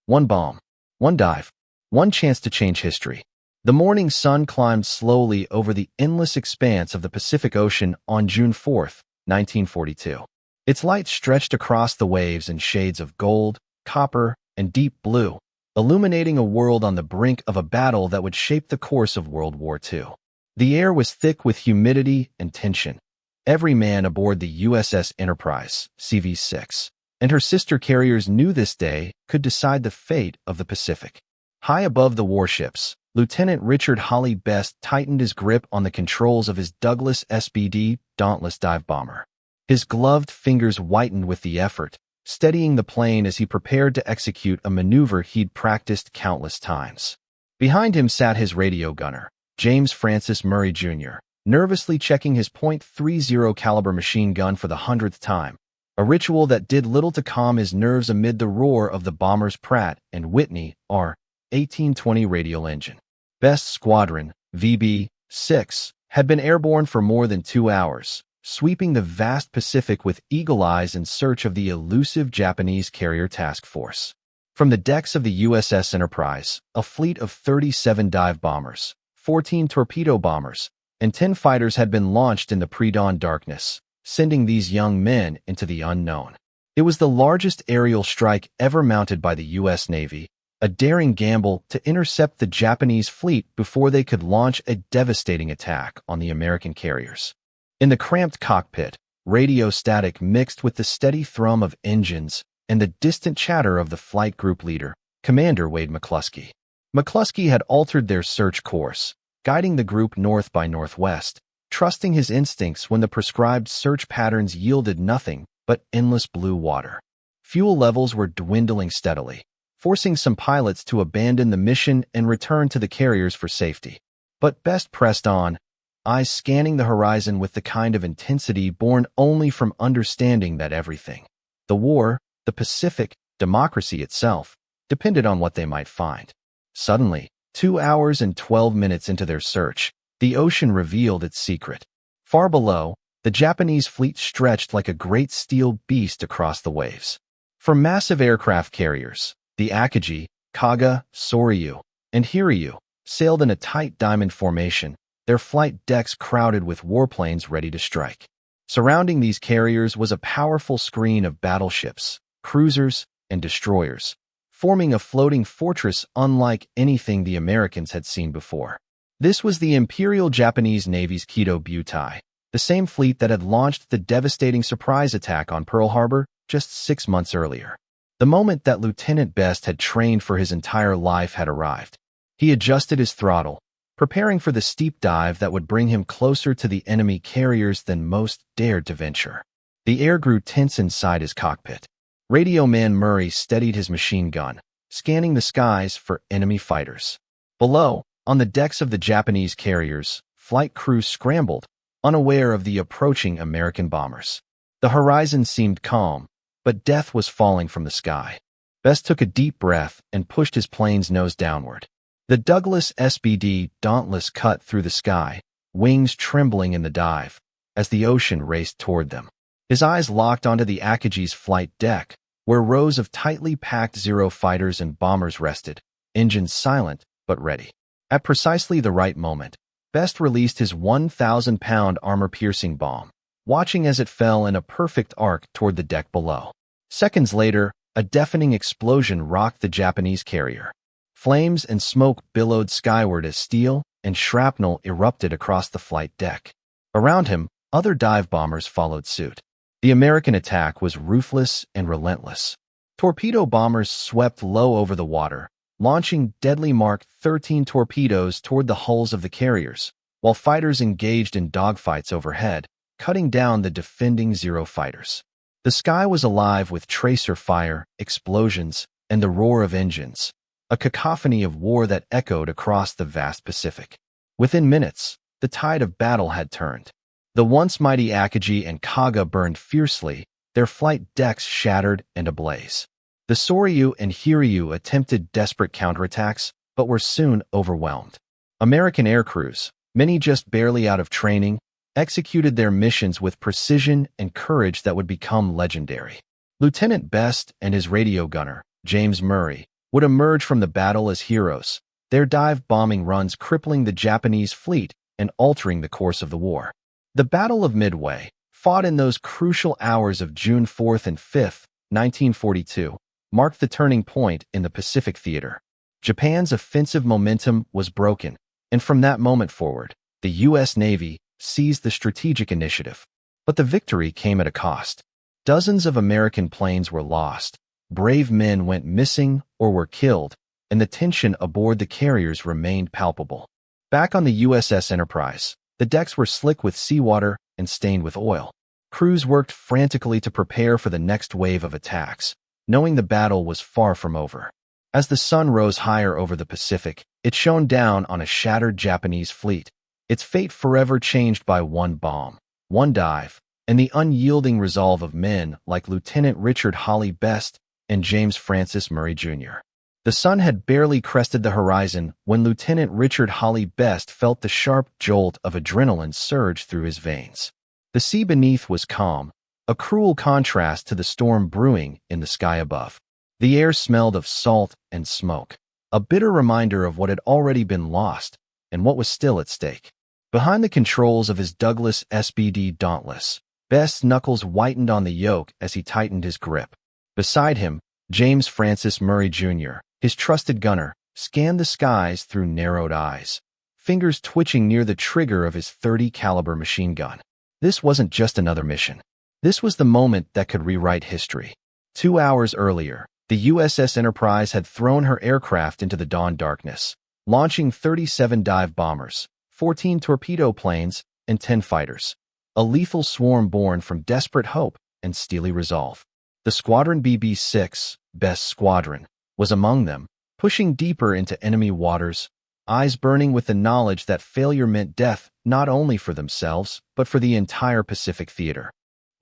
One bomb, one dive, one chance to change history. The morning sun climbed slowly over the endless expanse of the Pacific Ocean on June 4th, 1942. Its light stretched across the waves in shades of gold, copper, and deep blue, illuminating a world on the brink of a battle that would shape the course of World War II. The air was thick with humidity and tension. Every man aboard the USS Enterprise, CV-6, and her sister carriers knew this day could decide the fate of the Pacific. High above the warships, Lieutenant Richard Holly Best tightened his grip on the controls of his Douglas SBD Dauntless dive bomber. His gloved fingers whitened with the effort, steadying the plane as he prepared to execute a maneuver he'd practiced countless times. Behind him sat his radio gunner, James Francis Murray Jr., nervously checking his .30 caliber machine gun for the 100th time, a ritual that did little to calm his nerves amid the roar of the bomber's Pratt and Whitney R-1820 radial engine. Best's squadron, VB-6, had been airborne for more than 2 hours, sweeping the vast Pacific with eagle eyes in search of the elusive Japanese carrier task force. From the decks of the USS Enterprise, a fleet of 37 dive bombers, 14 torpedo bombers, and 10 fighters had been launched in the pre-dawn darkness, sending these young men into the unknown. It was the largest aerial strike ever mounted by the U.S. Navy, a daring gamble to intercept the Japanese fleet before they could launch a devastating attack on the American carriers. In the cramped cockpit, radio static mixed with the steady thrum of engines and the distant chatter of the flight group leader, Commander Wade McCluskey. McCluskey had altered their search course, guiding the group north by northwest, trusting his instincts when the prescribed search patterns yielded nothing but endless blue water. Fuel levels were dwindling steadily, forcing some pilots to abandon the mission and return to the carriers for safety. But Best pressed on, eyes scanning the horizon with the kind of intensity born only from understanding that everything, the war, the Pacific, democracy itself, depended on what they might find. Suddenly, 2 hours and 12 minutes into their search, the ocean revealed its secret. Far below, the Japanese fleet stretched like a great steel beast across the waves. For massive aircraft carriers, the Akagi, Kaga, Soryu, and Hiryu sailed in a tight diamond formation, their flight decks crowded with warplanes ready to strike. Surrounding these carriers was a powerful screen of battleships, cruisers, and destroyers, forming a floating fortress unlike anything the Americans had seen before. This was the Imperial Japanese Navy's Kido Butai, the same fleet that had launched the devastating surprise attack on Pearl Harbor just 6 months earlier. The moment that Lieutenant Best had trained for his entire life had arrived. He adjusted his throttle, preparing for the steep dive that would bring him closer to the enemy carriers than most dared to venture. The air grew tense inside his cockpit. Radio man Murray steadied his machine gun, scanning the skies for enemy fighters. Below, on the decks of the Japanese carriers, flight crews scrambled, unaware of the approaching American bombers. The horizon seemed calm, but death was falling from the sky. Best took a deep breath and pushed his plane's nose downward. The Douglas SBD Dauntless cut through the sky, wings trembling in the dive, as the ocean raced toward them. His eyes locked onto the Akagi's flight deck, where rows of tightly packed Zero fighters and bombers rested, engines silent but ready. At precisely the right moment, Best released his 1,000-pound armor-piercing bomb, watching as it fell in a perfect arc toward the deck below. Seconds later, a deafening explosion rocked the Japanese carrier. Flames and smoke billowed skyward as steel and shrapnel erupted across the flight deck. Around him, other dive bombers followed suit. The American attack was ruthless and relentless. Torpedo bombers swept low over the water, launching deadly Mark 13 torpedoes toward the hulls of the carriers, while fighters engaged in dogfights overhead, cutting down the defending Zero fighters. The sky was alive with tracer fire, explosions, and the roar of engines, a cacophony of war that echoed across the vast Pacific. Within minutes, the tide of battle had turned. The once mighty Akagi and Kaga burned fiercely, their flight decks shattered and ablaze. The Soryu and Hiryu attempted desperate counterattacks, but were soon overwhelmed. American aircrews, many just barely out of training, executed their missions with precision and courage that would become legendary. Lieutenant Best and his radio gunner, James Murray, would emerge from the battle as heroes, their dive-bombing runs crippling the Japanese fleet and altering the course of the war. The Battle of Midway, fought in those crucial hours of June 4th and 5th, 1942, marked the turning point in the Pacific theater. Japan's offensive momentum was broken, and from that moment forward, the U.S. Navy seized the strategic initiative. But the victory came at a cost. Dozens of American planes were lost, brave men went missing or were killed, and the tension aboard the carriers remained palpable. Back on the USS Enterprise, the decks were slick with seawater and stained with oil. Crews worked frantically to prepare for the next wave of attacks, knowing the battle was far from over. As the sun rose higher over the Pacific, it shone down on a shattered Japanese fleet, its fate forever changed by one bomb, one dive, and the unyielding resolve of men like Lieutenant Richard Hawley Best and James Francis Murray Jr. The sun had barely crested the horizon when Lieutenant Richard Hawley Best felt the sharp jolt of adrenaline surge through his veins. The sea beneath was calm, a cruel contrast to the storm brewing in the sky above. The air smelled of salt and smoke, a bitter reminder of what had already been lost and what was still at stake. Behind the controls of his Douglas SBD Dauntless, Best's knuckles whitened on the yoke as he tightened his grip. Beside him, James Francis Murray Jr., his trusted gunner, scanned the skies through narrowed eyes, fingers twitching near the trigger of his .30 caliber machine gun. This wasn't just another mission. This was the moment that could rewrite history. 2 hours earlier, the USS Enterprise had thrown her aircraft into the dawn darkness, launching 37 dive bombers, 14 torpedo planes, and 10 fighters. A lethal swarm born from desperate hope and steely resolve. The Squadron BB-6, Best's squadron, was among them, pushing deeper into enemy waters, eyes burning with the knowledge that failure meant death not only for themselves, but for the entire Pacific theater.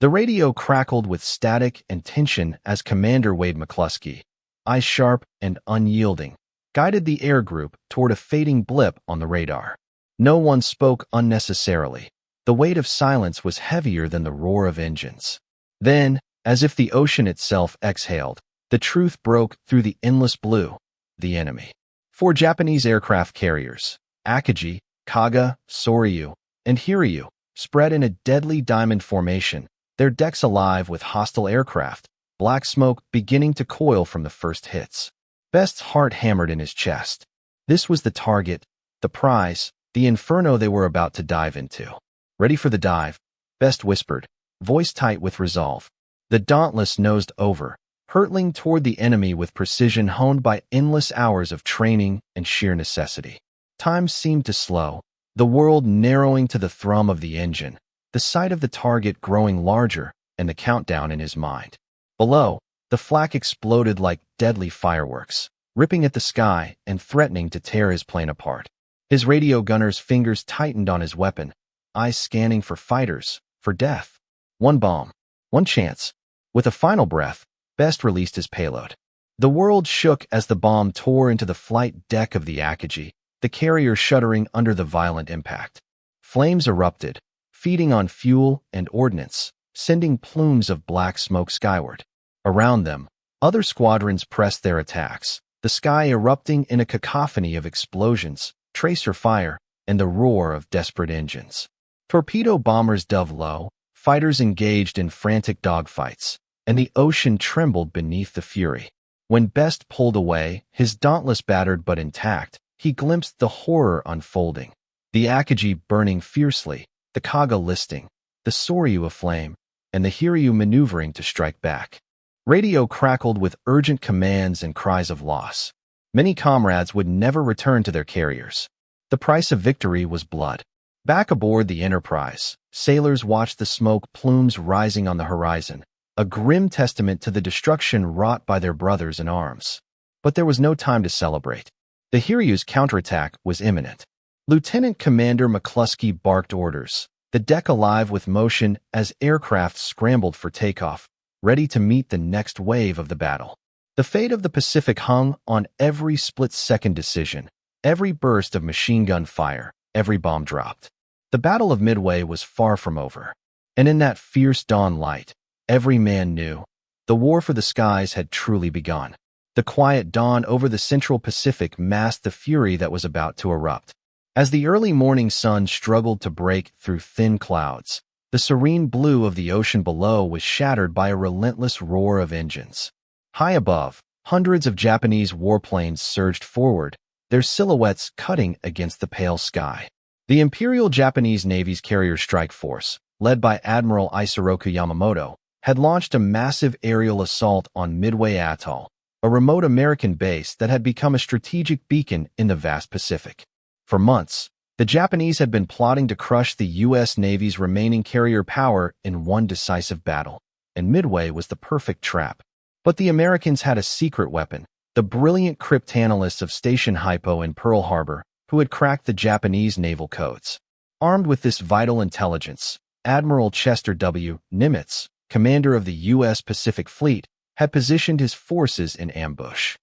The radio crackled with static and tension as Commander Wade McCluskey, eyes sharp and unyielding, guided the air group toward a fading blip on the radar. No one spoke unnecessarily. The weight of silence was heavier than the roar of engines. Then, as if the ocean itself exhaled, the truth broke through the endless blue. The enemy. 4 Japanese aircraft carriers, Akagi, Kaga, Soryu, and Hiryu, spread in a deadly diamond formation, their decks alive with hostile aircraft, black smoke beginning to coil from the first hits. Best's heart hammered in his chest. This was the target, the prize, the inferno they were about to dive into. Ready for the dive, Best whispered, voice tight with resolve. The Dauntless nosed over, hurtling toward the enemy with precision honed by endless hours of training and sheer necessity. Time seemed to slow, the world narrowing to the thrum of the engine, the sight of the target growing larger, and the countdown in his mind. Below, the flak exploded like deadly fireworks, ripping at the sky and threatening to tear his plane apart. His radio gunner's fingers tightened on his weapon, eyes scanning for fighters, for death. One bomb, one chance. With a final breath, Best released his payload. The world shook as the bomb tore into the flight deck of the Akagi, the carrier shuddering under the violent impact. Flames erupted, feeding on fuel and ordnance, sending plumes of black smoke skyward. Around them, other squadrons pressed their attacks, the sky erupting in a cacophony of explosions, tracer fire, and the roar of desperate engines. Torpedo bombers dove low, fighters engaged in frantic dogfights, and the ocean trembled beneath the fury. When Best pulled away, his Dauntless battered but intact, he glimpsed the horror unfolding. The Akagi burning fiercely, the Kaga listing, the Soryu aflame, and the Hiryu maneuvering to strike back. Radio crackled with urgent commands and cries of loss. Many comrades would never return to their carriers. The price of victory was blood. Back aboard the Enterprise, sailors watched the smoke plumes rising on the horizon, a grim testament to the destruction wrought by their brothers in arms. But there was no time to celebrate. The Hiryu's counterattack was imminent. Lieutenant Commander McCluskey barked orders, the deck alive with motion as aircraft scrambled for takeoff, ready to meet the next wave of the battle. The fate of the Pacific hung on every split-second decision, every burst of machine gun fire, every bomb dropped. The Battle of Midway was far from over, and in that fierce dawn light, every man knew the war for the skies had truly begun. The quiet dawn over the central Pacific masked the fury that was about to erupt. As the early morning sun struggled to break through thin clouds, the serene blue of the ocean below was shattered by a relentless roar of engines. High above, hundreds of Japanese warplanes surged forward, their silhouettes cutting against the pale sky. The Imperial Japanese Navy's carrier strike force, led by Admiral Isoroku Yamamoto, had launched a massive aerial assault on Midway Atoll, a remote American base that had become a strategic beacon in the vast Pacific. For months, the Japanese had been plotting to crush the U.S. Navy's remaining carrier power in one decisive battle, and Midway was the perfect trap. But the Americans had a secret weapon, the brilliant cryptanalysts of Station Hypo in Pearl Harbor, who had cracked the Japanese naval codes. Armed with this vital intelligence, Admiral Chester W. Nimitz, commander of the U.S. Pacific Fleet, had positioned his forces in ambush.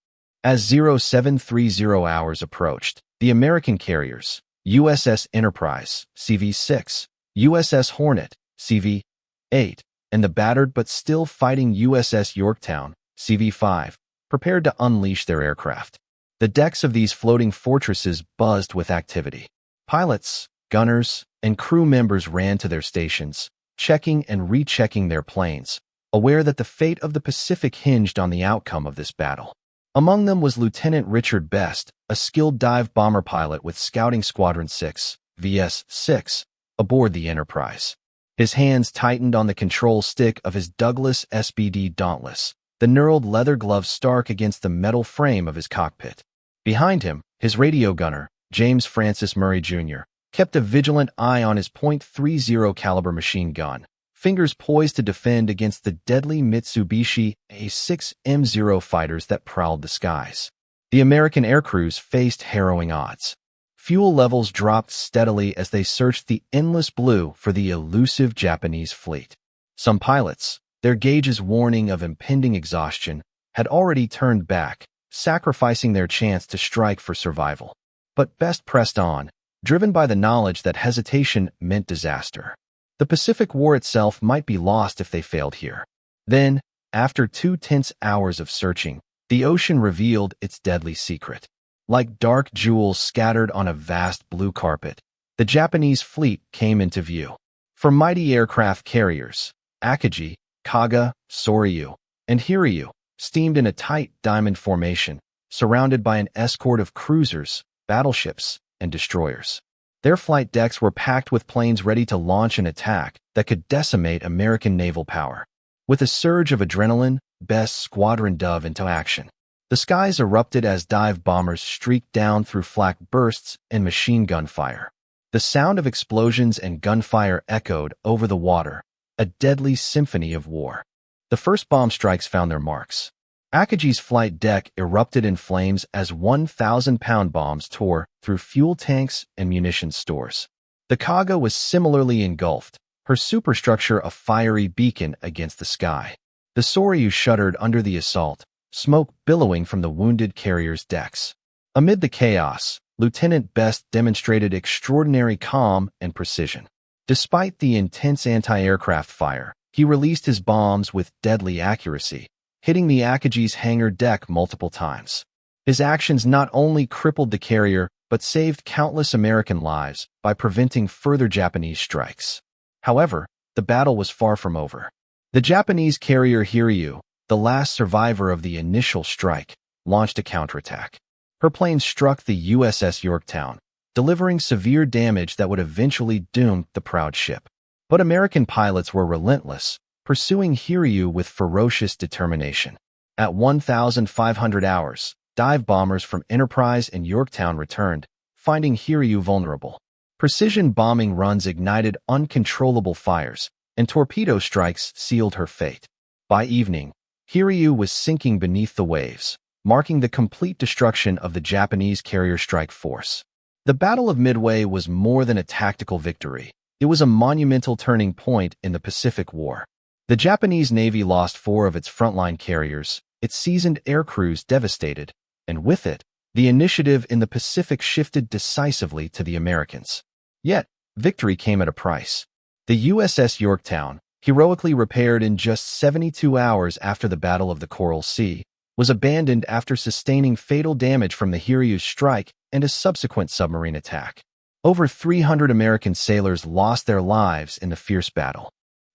As 0730 hours approached, the American carriers, USS Enterprise, CV-6, USS Hornet, CV-8, and the battered but still fighting USS Yorktown, CV-5, prepared to unleash their aircraft. The decks of these floating fortresses buzzed with activity. Pilots, gunners, and crew members ran to their stations, checking and rechecking their planes, aware that the fate of the Pacific hinged on the outcome of this battle. Among them was Lieutenant Richard Best, a skilled dive bomber pilot with Scouting Squadron 6, VS-6, aboard the Enterprise. His hands tightened on the control stick of his Douglas SBD Dauntless, the knurled leather glove stark against the metal frame of his cockpit. Behind him, his radio gunner, James Francis Murray Jr., kept a vigilant eye on his .30 caliber machine gun, fingers poised to defend against the deadly Mitsubishi A6M0 fighters that prowled the skies. The American aircrews faced harrowing odds. Fuel levels dropped steadily as they searched the endless blue for the elusive Japanese fleet. Some pilots, their gauges warning of impending exhaustion, had already turned back, sacrificing their chance to strike for survival. But Best pressed on, driven by the knowledge that hesitation meant disaster. The Pacific War itself might be lost if they failed here. Then, after 2 tense hours of searching, the ocean revealed its deadly secret. Like dark jewels scattered on a vast blue carpet, the Japanese fleet came into view. For mighty aircraft carriers, Akagi, Kaga, Soryu, and Hiryu steamed in a tight diamond formation, surrounded by an escort of cruisers, battleships, and destroyers. Their flight decks were packed with planes ready to launch an attack that could decimate American naval power. With a surge of adrenaline, Best's squadron dove into action. The skies erupted as dive bombers streaked down through flak bursts and machine gun fire. The sound of explosions and gunfire echoed over the water, a deadly symphony of war. The first bomb strikes found their marks. Akagi's flight deck erupted in flames as 1,000-pound bombs tore through fuel tanks and munitions stores. The Kaga was similarly engulfed, her superstructure a fiery beacon against the sky. The Soryu shuddered under the assault, smoke billowing from the wounded carrier's decks. Amid the chaos, Lieutenant Best demonstrated extraordinary calm and precision. Despite the intense anti-aircraft fire, he released his bombs with deadly accuracy, hitting the Akagi's hangar deck multiple times. His actions not only crippled the carrier, but saved countless American lives by preventing further Japanese strikes. However, the battle was far from over. The Japanese carrier Hiryu, the last survivor of the initial strike, launched a counterattack. Her planes struck the USS Yorktown, delivering severe damage that would eventually doom the proud ship. But American pilots were relentless, pursuing Hiryu with ferocious determination. At 1,500 hours, dive bombers from Enterprise and Yorktown returned, finding Hiryu vulnerable. Precision bombing runs ignited uncontrollable fires, and torpedo strikes sealed her fate. By evening, Hiryu was sinking beneath the waves, marking the complete destruction of the Japanese carrier strike force. The Battle of Midway was more than a tactical victory. It was a monumental turning point in the Pacific War. The Japanese Navy lost 4 of its frontline carriers, its seasoned aircrews devastated, and with it, the initiative in the Pacific shifted decisively to the Americans. Yet, victory came at a price. The USS Yorktown, heroically repaired in just 72 hours after the Battle of the Coral Sea, was abandoned after sustaining fatal damage from the Hiryu's strike and a subsequent submarine attack. Over 300 American sailors lost their lives in the fierce battle.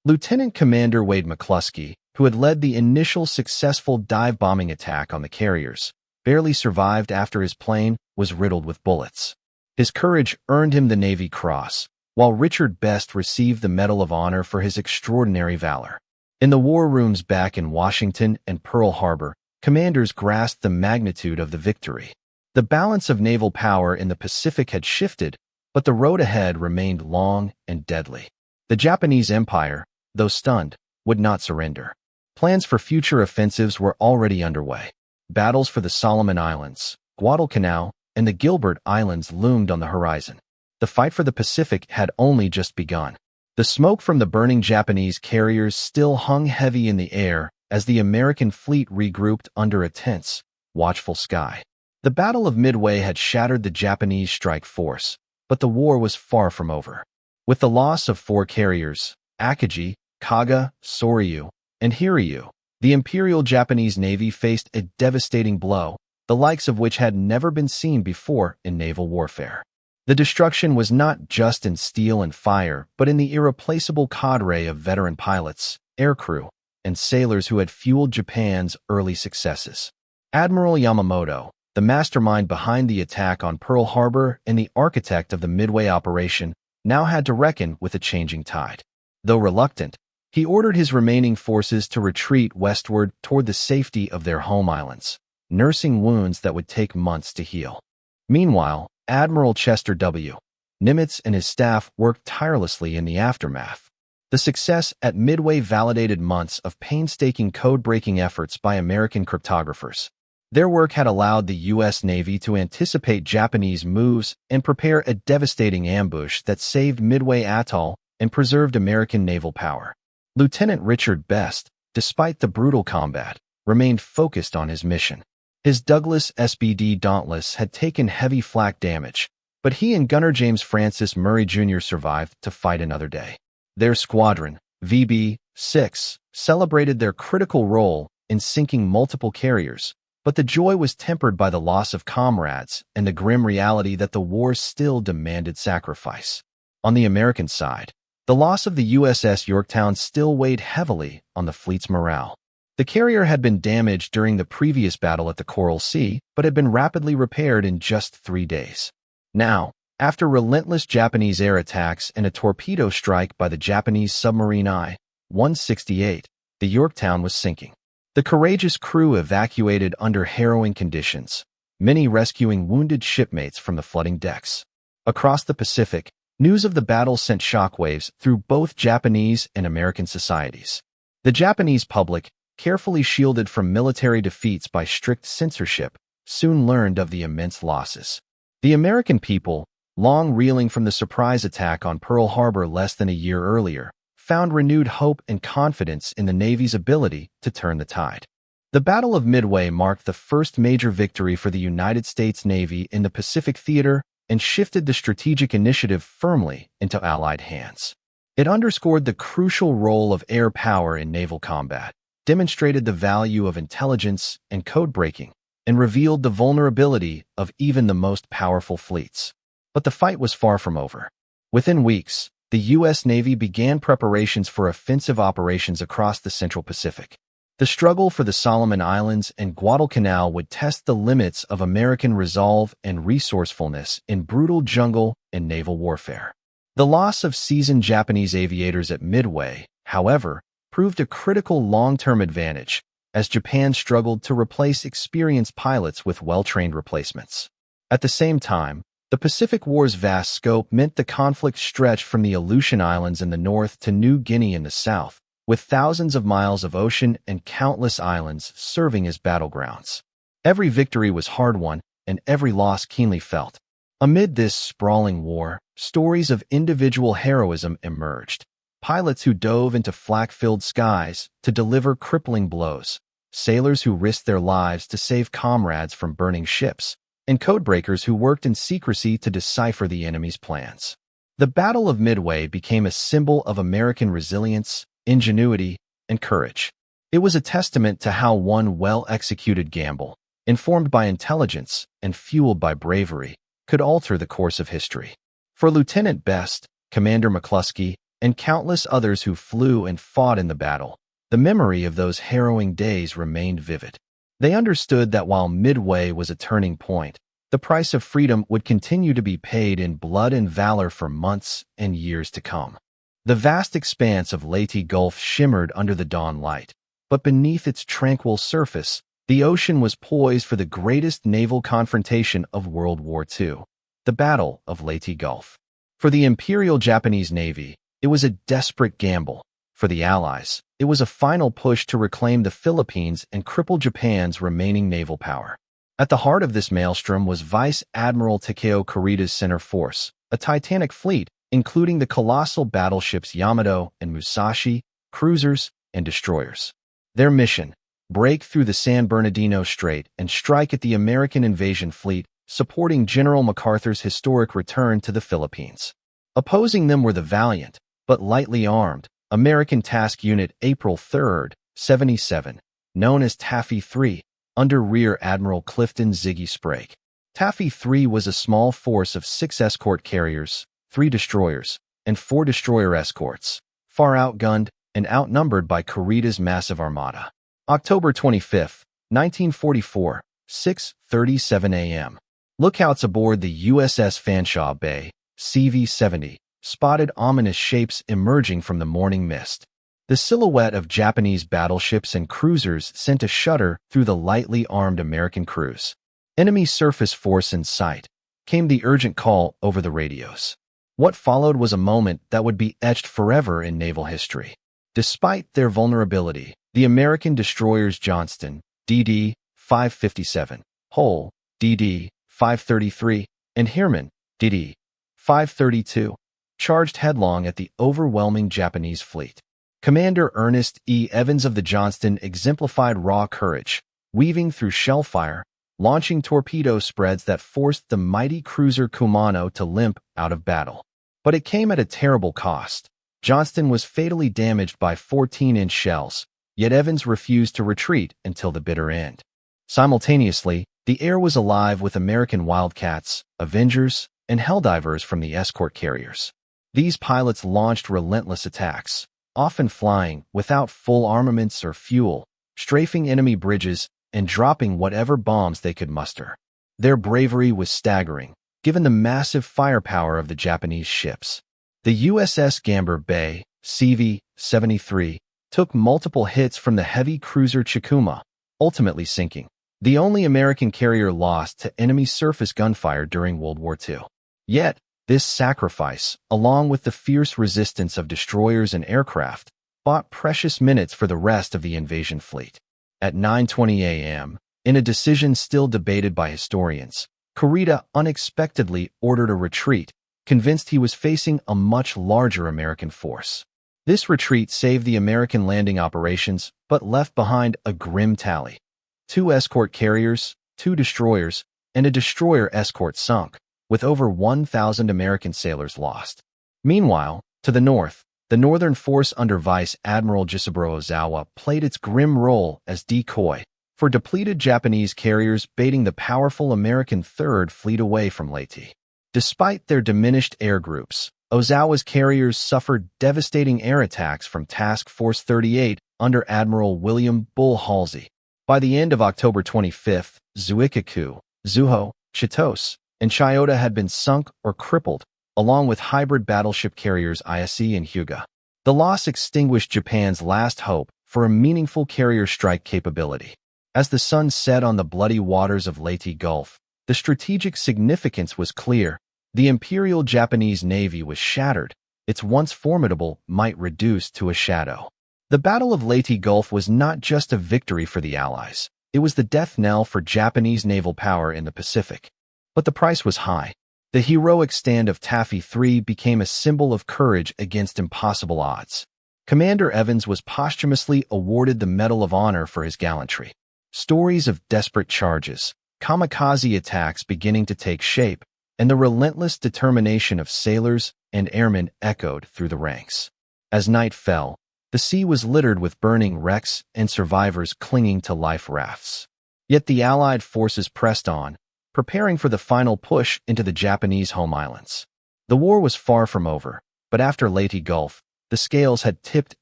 Lieutenant Commander Wade McCluskey, who had led the initial successful dive-bombing attack on the carriers, barely survived after his plane was riddled with bullets. His courage earned him the Navy Cross, while Richard Best received the Medal of Honor for his extraordinary valor. In the war rooms back in Washington and Pearl Harbor, commanders grasped the magnitude of the victory. The balance of naval power in the Pacific had shifted, but the road ahead remained long and deadly. The Japanese Empire, though stunned, would not surrender. Plans for future offensives were already underway. Battles for the Solomon Islands, Guadalcanal, and the Gilbert Islands loomed on the horizon. The fight for the Pacific had only just begun. The smoke from the burning Japanese carriers still hung heavy in the air as the American fleet regrouped under a tense, watchful sky. The Battle of Midway had shattered the Japanese strike force, but the war was far from over. With the loss of 4 carriers, Akagi, Kaga, Soryu, and Hiryu, the Imperial Japanese Navy faced a devastating blow, the likes of which had never been seen before in naval warfare. The destruction was not just in steel and fire, but in the irreplaceable cadre of veteran pilots, aircrew, and sailors who had fueled Japan's early successes. Admiral Yamamoto, the mastermind behind the attack on Pearl Harbor and the architect of the Midway operation, now had to reckon with a changing tide. Though reluctant, he ordered his remaining forces to retreat westward toward the safety of their home islands, nursing wounds that would take months to heal. Meanwhile, Admiral Chester W. Nimitz and his staff worked tirelessly in the aftermath. The success at Midway validated months of painstaking code-breaking efforts by American cryptographers. Their work had allowed the U.S. Navy to anticipate Japanese moves and prepare a devastating ambush that saved Midway Atoll and preserved American naval power. Lieutenant Richard Best, despite the brutal combat, remained focused on his mission. His Douglas SBD Dauntless had taken heavy flak damage, but he and Gunner James Francis Murray Jr. survived to fight another day. Their squadron, VB-6, celebrated their critical role in sinking multiple carriers, but the joy was tempered by the loss of comrades and the grim reality that the war still demanded sacrifice. On the American side, the loss of the USS Yorktown still weighed heavily on the fleet's morale. The carrier had been damaged during the previous battle at the Coral Sea, but had been rapidly repaired in just 3 days. Now, after relentless Japanese air attacks and a torpedo strike by the Japanese submarine I-168, the Yorktown was sinking. The courageous crew evacuated under harrowing conditions, many rescuing wounded shipmates from the flooding decks. Across the Pacific, news of the battle sent shockwaves through both Japanese and American societies. The Japanese public, carefully shielded from military defeats by strict censorship, soon learned of the immense losses. The American people, long reeling from the surprise attack on Pearl Harbor less than a year earlier, found renewed hope and confidence in the Navy's ability to turn the tide. The Battle of Midway marked the first major victory for the United States Navy in the Pacific theater and shifted the strategic initiative firmly into Allied hands. It underscored the crucial role of air power in naval combat, demonstrated the value of intelligence and code-breaking, and revealed the vulnerability of even the most powerful fleets. But the fight was far from over. Within weeks, the U.S. Navy began preparations for offensive operations across the Central Pacific. The struggle for the Solomon Islands and Guadalcanal would test the limits of American resolve and resourcefulness in brutal jungle and naval warfare. The loss of seasoned Japanese aviators at Midway, however, proved a critical long-term advantage as Japan struggled to replace experienced pilots with well-trained replacements. At the same time, the Pacific War's vast scope meant the conflict stretched from the Aleutian Islands in the north to New Guinea in the south, with thousands of miles of ocean and countless islands serving as battlegrounds. Every victory was hard-won, and every loss keenly felt. Amid this sprawling war, stories of individual heroism emerged. Pilots who dove into flak-filled skies to deliver crippling blows, sailors who risked their lives to save comrades from burning ships, and codebreakers who worked in secrecy to decipher the enemy's plans. The Battle of Midway became a symbol of American resilience, ingenuity, and courage. It was a testament to how one well-executed gamble, informed by intelligence and fueled by bravery, could alter the course of history. For Lieutenant Best, Commander McCluskey, and countless others who flew and fought in the battle, the memory of those harrowing days remained vivid. They understood that while Midway was a turning point, the price of freedom would continue to be paid in blood and valor for months and years to come. The vast expanse of Leyte Gulf shimmered under the dawn light, but beneath its tranquil surface, the ocean was poised for the greatest naval confrontation of World War II, the Battle of Leyte Gulf. For the Imperial Japanese Navy, it was a desperate gamble. For the Allies, it was a final push to reclaim the Philippines and cripple Japan's remaining naval power. At the heart of this maelstrom was Vice Admiral Takeo Kurita's center force, a titanic fleet, including the colossal battleships Yamato and Musashi, cruisers, and destroyers. Their mission: break through the San Bernardino Strait and strike at the American invasion fleet, supporting General MacArthur's historic return to the Philippines. Opposing them were the valiant, but lightly armed, American Task Unit April 3rd, 77, known as Taffy 3, under Rear Admiral Clifton Ziggy Sprague. Taffy 3 was a small force of 6 escort carriers, 3 destroyers, and 4 destroyer escorts, far outgunned and outnumbered by Kurita's massive armada. October 25, 1944, 6:37 a.m. Lookouts aboard the USS Fanshawe Bay, CV-70, spotted ominous shapes emerging from the morning mist. The silhouette of Japanese battleships and cruisers sent a shudder through the lightly armed American crews. Enemy surface force in sight, came the urgent call over the radios. What followed was a moment that would be etched forever in naval history. Despite their vulnerability, the American destroyers Johnston, DD 557, Hull, DD 533, and Heermann, DD 532, charged headlong at the overwhelming Japanese fleet. Commander Ernest E. Evans of the Johnston exemplified raw courage, weaving through shellfire, launching torpedo spreads that forced the mighty cruiser Kumano to limp out of battle. But it came at a terrible cost. Johnston was fatally damaged by 14-inch shells, yet Evans refused to retreat until the bitter end. Simultaneously, the air was alive with American Wildcats, Avengers, and Helldivers from the escort carriers. These pilots launched relentless attacks, often flying without full armaments or fuel, strafing enemy bridges and dropping whatever bombs they could muster. Their bravery was staggering, given the massive firepower of the Japanese ships. The USS Gambier Bay, CV-73, took multiple hits from the heavy cruiser Chikuma, ultimately sinking, the only American carrier lost to enemy surface gunfire during World War II. Yet, this sacrifice, along with the fierce resistance of destroyers and aircraft, bought precious minutes for the rest of the invasion fleet. At 9:20 a.m., in a decision still debated by historians, Kurita unexpectedly ordered a retreat, convinced he was facing a much larger American force. This retreat saved the American landing operations, but left behind a grim tally: 2 escort carriers, 2 destroyers, and a destroyer escort sunk, with over 1,000 American sailors lost. Meanwhile, to the north, the Northern Force under Vice Admiral Jisaburo Ozawa played its grim role as decoy for depleted Japanese carriers, baiting the powerful American Third Fleet away from Leyte. Despite their diminished air groups, Ozawa's carriers suffered devastating air attacks from Task Force 38 under Admiral William Bull Halsey. By the end of October 25th, Zuikaku, Zuho, Chitose, and Chiyoda had been sunk or crippled, along with hybrid battleship carriers Ise and Hyuga. The loss extinguished Japan's last hope for a meaningful carrier strike capability. As the sun set on the bloody waters of Leyte Gulf, the strategic significance was clear. The Imperial Japanese Navy was shattered, its once formidable might reduced to a shadow. The Battle of Leyte Gulf was not just a victory for the Allies, it was the death knell for Japanese naval power in the Pacific. But the price was high. The heroic stand of Taffy 3 became a symbol of courage against impossible odds. Commander Evans was posthumously awarded the Medal of Honor for his gallantry. Stories of desperate charges, kamikaze attacks beginning to take shape, and the relentless determination of sailors and airmen echoed through the ranks. As night fell, The sea was littered with burning wrecks and survivors clinging to life rafts. Yet the Allied forces pressed on, preparing for the final push into the Japanese home islands. The war was far from over, but after Leyte Gulf, the scales had tipped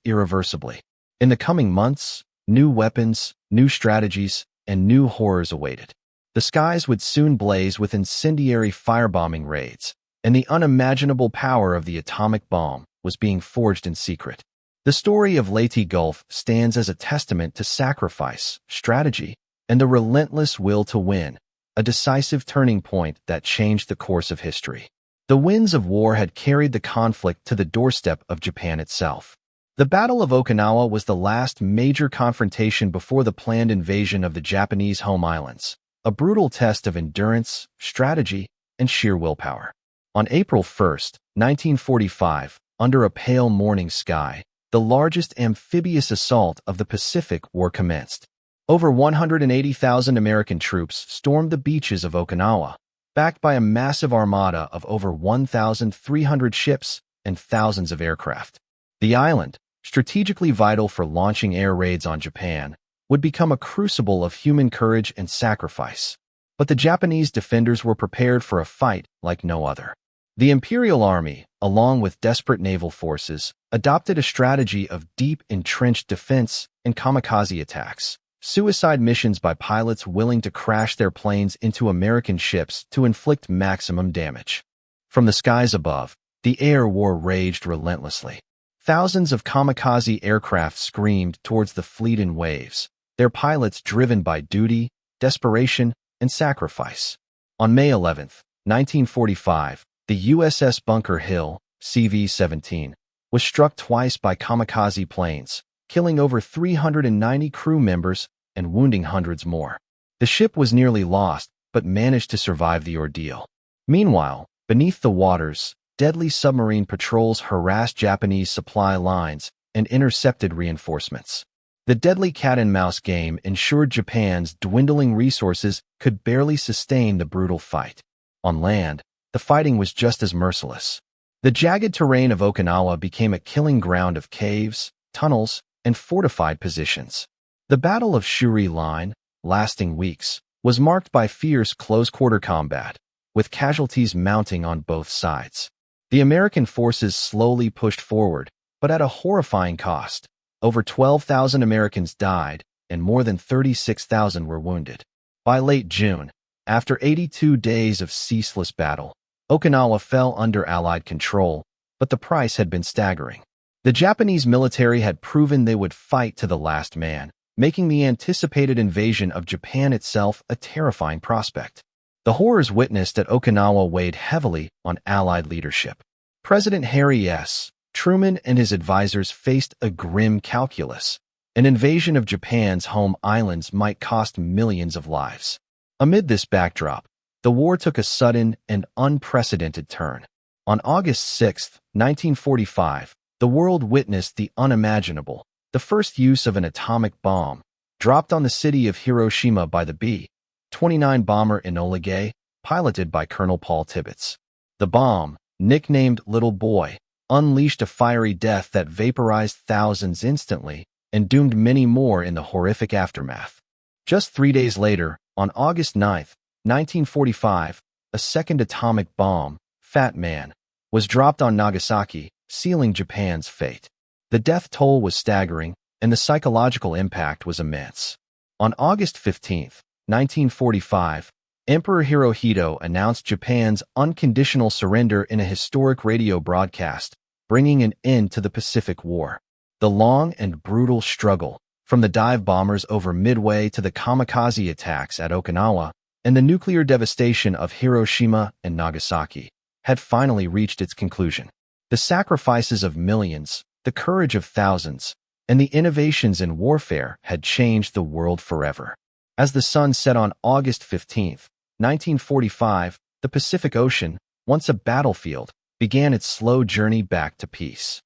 irreversibly. In the coming months, new weapons, new strategies, and new horrors awaited. The skies would soon blaze with incendiary firebombing raids, and the unimaginable power of the atomic bomb was being forged in secret. The story of Leyte Gulf stands as a testament to sacrifice, strategy, and the relentless will to win, a decisive turning point that changed the course of history. The winds of war had carried the conflict to the doorstep of Japan itself. The Battle of Okinawa was the last major confrontation before the planned invasion of the Japanese home islands, a brutal test of endurance, strategy, and sheer willpower. On April 1, 1945, under a pale morning sky, the largest amphibious assault of the Pacific War commenced. Over 180,000 American troops stormed the beaches of Okinawa, backed by a massive armada of over 1,300 ships and thousands of aircraft. The island, strategically vital for launching air raids on Japan, would become a crucible of human courage and sacrifice. But the Japanese defenders were prepared for a fight like no other. The Imperial Army, along with desperate naval forces, adopted a strategy of deep entrenched defense and kamikaze attacks, suicide missions by pilots willing to crash their planes into American ships to inflict maximum damage. From the skies above, the air war raged relentlessly. Thousands of kamikaze aircraft screamed towards the fleet in waves, their pilots driven by duty, desperation, and sacrifice. On May 11, 1945, the USS Bunker Hill, CV-17, was struck twice by kamikaze planes, killing over 390 crew members and wounding hundreds more. The ship was nearly lost, but managed to survive the ordeal. Meanwhile, beneath the waters, deadly submarine patrols harassed Japanese supply lines and intercepted reinforcements. The deadly cat-and-mouse game ensured Japan's dwindling resources could barely sustain the brutal fight. On land, the fighting was just as merciless. The jagged terrain of Okinawa became a killing ground of caves, tunnels, and fortified positions. The Battle of Shuri Line, lasting weeks, was marked by fierce close-quarter combat, with casualties mounting on both sides. The American forces slowly pushed forward, but at a horrifying cost. Over 12,000 Americans died, and more than 36,000 were wounded. By late June, after 82 days of ceaseless battle, Okinawa fell under Allied control, but the price had been staggering. The Japanese military had proven they would fight to the last man, making the anticipated invasion of Japan itself a terrifying prospect. The horrors witnessed at Okinawa weighed heavily on Allied leadership. President Harry S. Truman and his advisors faced a grim calculus. An invasion of Japan's home islands might cost millions of lives. Amid this backdrop, the war took a sudden and unprecedented turn. On August 6, 1945, the world witnessed the unimaginable, the first use of an atomic bomb, dropped on the city of Hiroshima by the B-29 bomber Enola Gay, piloted by Colonel Paul Tibbets. The bomb, nicknamed Little Boy, unleashed a fiery death that vaporized thousands instantly and doomed many more in the horrific aftermath. Just 3 days later, on August 9, 1945, a second atomic bomb, Fat Man, was dropped on Nagasaki, sealing Japan's fate. The death toll was staggering, and the psychological impact was immense. On August 15, 1945, Emperor Hirohito announced Japan's unconditional surrender in a historic radio broadcast, bringing an end to the Pacific War. The long and brutal struggle, from the dive bombers over Midway to the kamikaze attacks at Okinawa and the nuclear devastation of Hiroshima and Nagasaki, had finally reached its conclusion. The sacrifices of millions, the courage of thousands, and the innovations in warfare had changed the world forever. As the sun set on August 15, 1945, the Pacific Ocean, once a battlefield, began its slow journey back to peace.